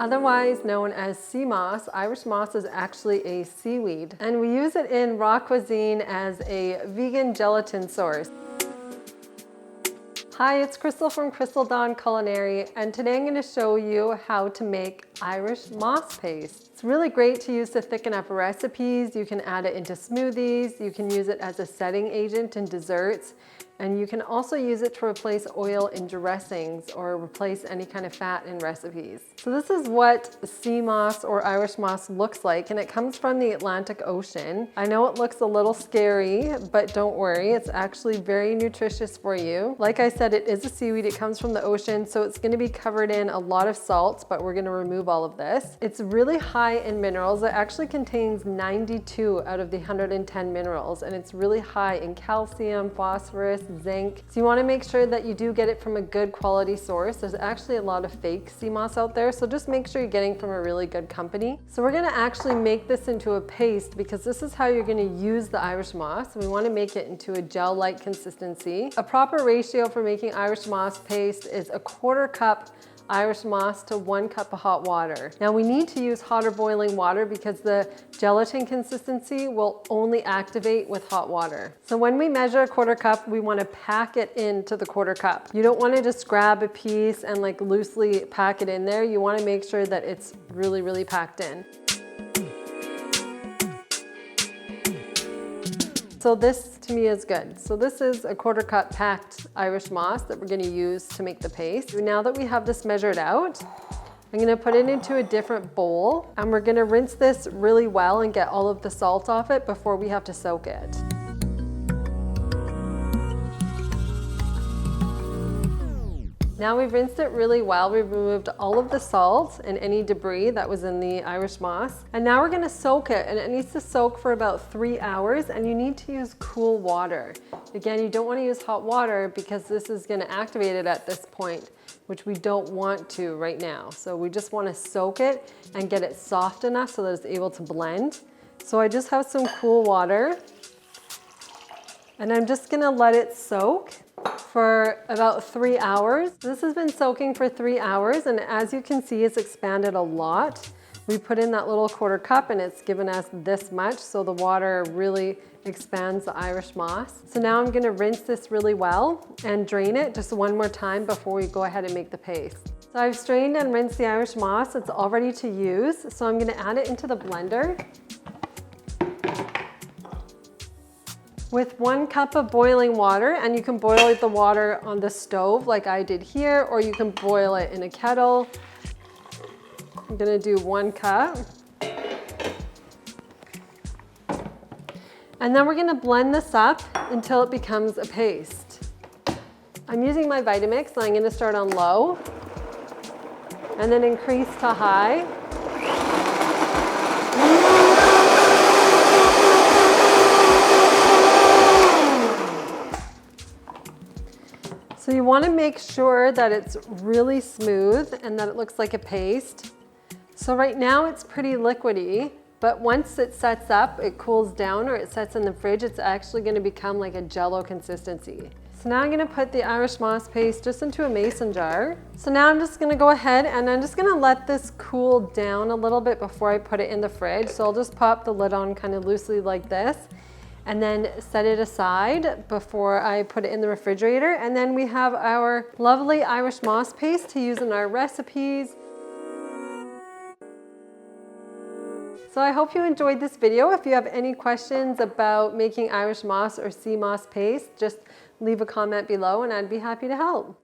Otherwise known as sea moss, Irish moss is actually a seaweed, and we use it in raw cuisine as a vegan gelatin source. Hi, it's Crystal from Crystal Dawn Culinary, and today I'm going to show you how to make Irish moss paste. It's really great to use to thicken up recipes. You can add it into smoothies, you can use it as a setting agent in desserts, and you can also use it to replace oil in dressings or replace any kind of fat in recipes. So this is what sea moss or Irish moss looks like, and it comes from the Atlantic Ocean. I know it looks a little scary, but don't worry, it's actually very nutritious for you. Like I said, it is a seaweed, it comes from the ocean, so it's gonna be covered in a lot of salts, but we're gonna remove all of this. It's really high in minerals. It actually contains 92 out of the 110 minerals, and it's really high in calcium, phosphorus, zinc. So you want to make sure that you do get it from a good quality source. There's actually a lot of fake sea moss out there, so just make sure you're getting from a really good company. So we're going to actually make this into a paste because this is how you're going to use the Irish moss. We want to make it into a gel-like consistency. A proper ratio for making Irish moss paste is 1/4 cup Irish moss to 1 cup of hot water. Now we need to use hot or boiling water because the gelatin consistency will only activate with hot water. So when we measure 1/4 cup, we want to pack it into the 1/4 cup. You don't want to just grab a piece and like loosely pack it in there. You want to make sure that it's really packed in. So this to me is good. So this is 1/4 cup packed Irish moss that we're going to use to make the paste. Now that we have this measured out, I'm going to put it into a different bowl, and we're going to rinse this really well and get all of the salt off it before we have to soak it. Now we've rinsed it really well. We've removed all of the salt and any debris that was in the Irish moss. And now we're gonna soak it, and it needs to soak for about 3 hours, and you need to use cool water. Again, you don't wanna use hot water because this is gonna activate it at this point, which we don't want to right now. So we just wanna soak it and get it soft enough so that it's able to blend. So I just have some cool water, and I'm just gonna let it soak for about 3 hours. This has been soaking for 3 hours, and as you can see, it's expanded a lot. We put in that little 1/4 cup and it's given us this much, so the water really expands the Irish moss. So now I'm gonna rinse this really well and drain it just one more time before we go ahead and make the paste. So I've strained and rinsed the Irish moss. It's all ready to use. So I'm gonna add it into the blender with 1 cup of boiling water, and you can boil the water on the stove like I did here, or you can boil it in a kettle. I'm gonna do 1 cup. And then we're gonna blend this up until it becomes a paste. I'm using my Vitamix, so I'm gonna start on low and then increase to high. So you want to make sure that it's really smooth and that it looks like a paste. So right now it's pretty liquidy, but once it sets up, it cools down or it sets in the fridge, it's actually going to become like a jello consistency. So now I'm going to put the Irish moss paste just into a mason jar. So now I'm just going to go ahead and I'm just going to let this cool down a little bit before I put it in the fridge. So I'll just pop the lid on kind of loosely like this, and then set it aside before I put it in the refrigerator. And then we have our lovely Irish moss paste to use in our recipes. So I hope you enjoyed this video. If you have any questions about making Irish moss or sea moss paste, just leave a comment below and I'd be happy to help.